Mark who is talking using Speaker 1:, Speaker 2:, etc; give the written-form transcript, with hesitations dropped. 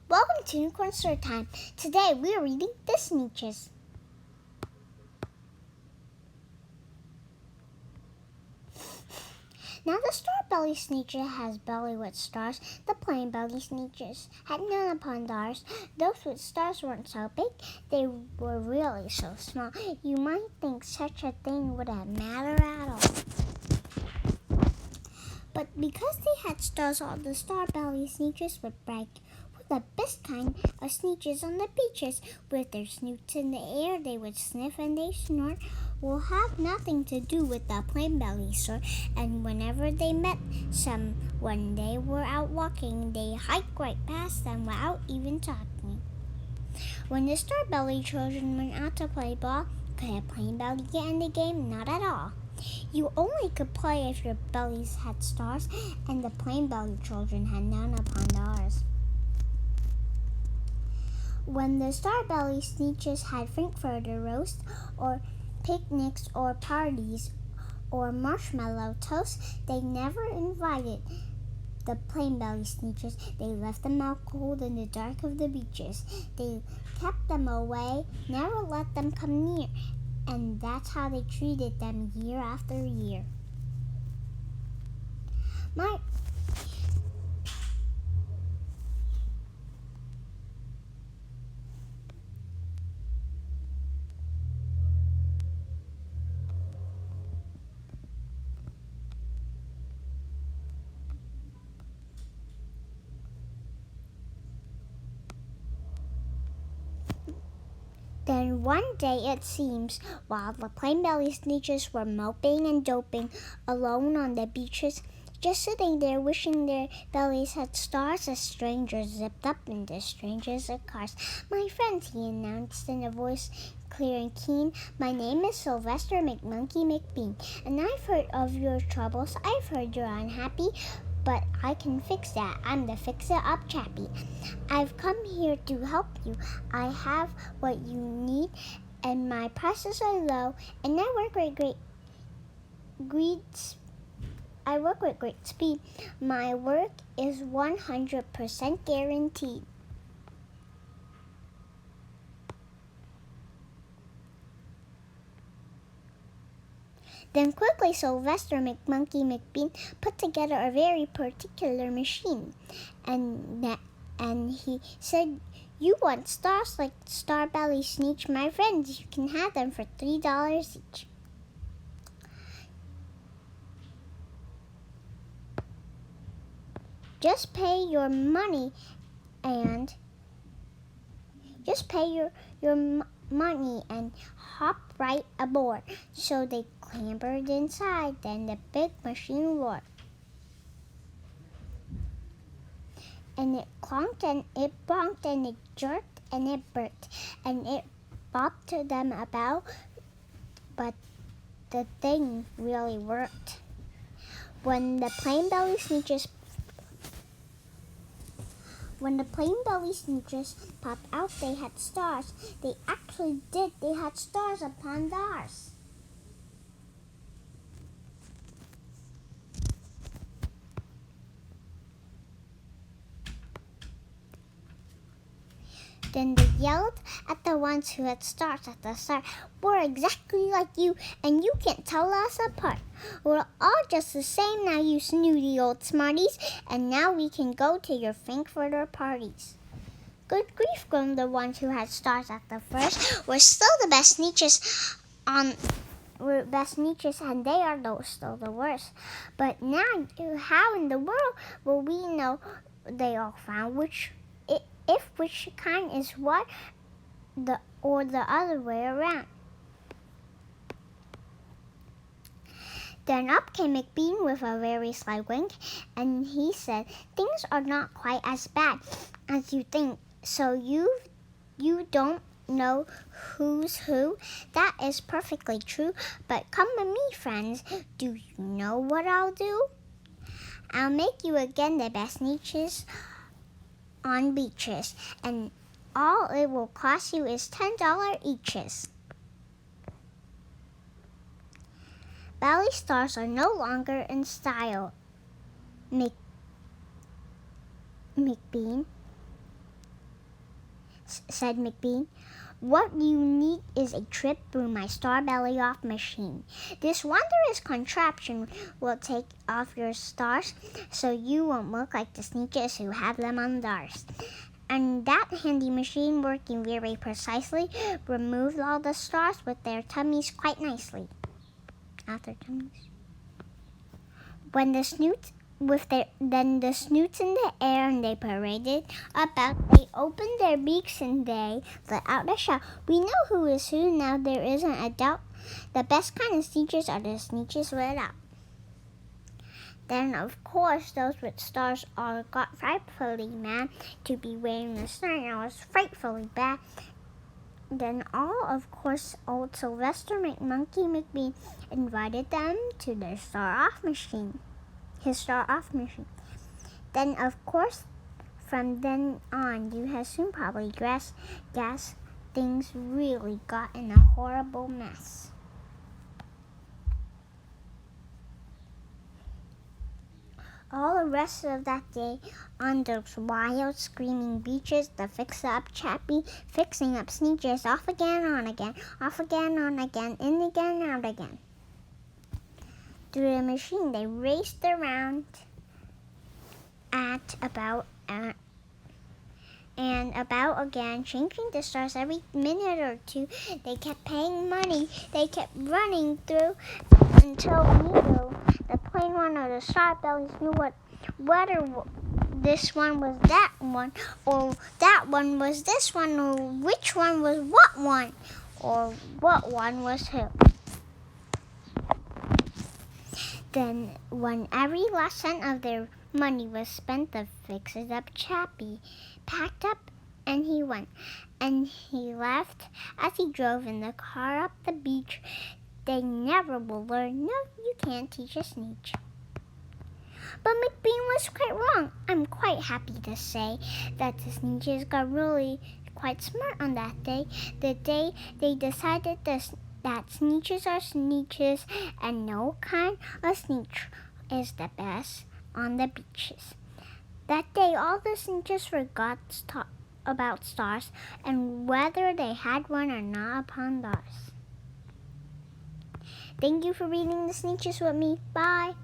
Speaker 1: Welcome to Unicorn Story Time. Today we are reading the Sneetches. Now the star-belly sneetches has belly with stars. The plain-belly sneetches had none upon theirs. Those with stars weren't so big; they were really so small. You might think such a thing wouldn't matter at all. But because they had stars, all the star-belly sneetches would brag. The best kind of sneetches on the beaches. With their snoots in the air, they would sniff and they snort. Will have nothing to do with the plain belly sort. And whenever they met someone, they were out walking. They hiked right past them without even talking. When the star belly children went out to play ball, could a plain belly get in the game? Not at all. You only could play if your bellies had stars, and the plain belly children had none upon theirs. When the star-belly sneetches had frankfurter roast, or picnics, or parties, or marshmallow toast, they never invited the plain-belly sneetches. They left them out cold in the dark of the beaches. They kept them away, never let them come near, and that's how they treated them year after year. Then one day it seems, while the plain-belly sneetches were moping and doping alone on the beaches, just sitting there wishing their bellies had stars, a stranger zipped up in the strangest of cars. "My friends," he announced in a voice clear and keen, "my name is Sylvester McMonkey McBean, and I've heard of your troubles. I've heard you're unhappy, but I can fix that. I'm the fix-it-up chappie. I've come here to help you. I have what you need, and my prices are low, and I work with great speed. My work is 100% guaranteed." Then quickly Sylvester McMonkey McBean put together a very particular machine, and he said, "You want stars like Star-belly Sneetch, my friends? You can have them for $3 each. Just pay your money and money and hop right aboard." So they clambered inside. Then the big machine roared, and it clonked and it bonked and it jerked and it burnt and it bopped them about, but the thing really worked. When the plain-belly sneetches popped out, they had stars. They actually did. They had stars upon theirs. Then they yelled at the ones who had stars at the start. "We're exactly like you, and you can't tell us apart. We're all just the same now, you snooty old smarties, and now we can go to your frankfurter parties." "Good grief," groaned the ones who had stars at the first. "We're still the best sneetches and they are still the worst. But now, how in the world will we know they all found which kind is what, or the other way around?" Then up came McBean with a very sly wink, and he said, "Things are not quite as bad as you think. So you don't know who's who? That is perfectly true. But come with me, friends. Do you know what I'll do? I'll make you again the best sneetches on beaches, and all it will cost you is $10 eaches." Belly stars are no longer in style, McBean. said McBean. What you need is a trip through my star belly off machine. This wondrous contraption will take off your stars so you won't look like the sneetches who have them on theirs. And that handy machine, working very precisely, removed all the stars with their tummies quite nicely. After tummies. When the snoots then the snoots in the air and they paraded about. They opened their beaks and they let out a shout. We know who is who now, there isn't a doubt. The best kind of sneetches are the sneetches without. Then, of course, those with stars all got frightfully mad to be wearing the star, and it was frightfully bad. Then of course, old Sylvester McMonkey McBean invited them to their star-off machine. His star-off machine. Then, of course, from then on, you have soon probably guessed things really got in a horrible mess. All the rest of that day, on those wild, screaming beaches, the fix-up chappie, fixing up sneetches, off again, on again, off again, on again, in again, out again. Through the machine, they raced around about again, changing the stars every minute or two. They kept paying money. They kept running through until neither the plain one or the star bellies knew whether this one was that one, or that one was this one, or which one was what one, or what one was who. Then, when every last cent of their money was spent, the fix-it-up chappie packed up and he went. And he left as he drove in the car up the beach. They never will learn. No, you can't teach a sneetch. But McBean was quite wrong. I'm quite happy to say that the sneetches got really quite smart on that day. The day they decided that sneetches are sneetches and no kind of sneetch is the best on the beaches. That day, all the sneetches forgot about stars and whether they had one or not upon theirs. Thank you for reading the sneetches with me. Bye.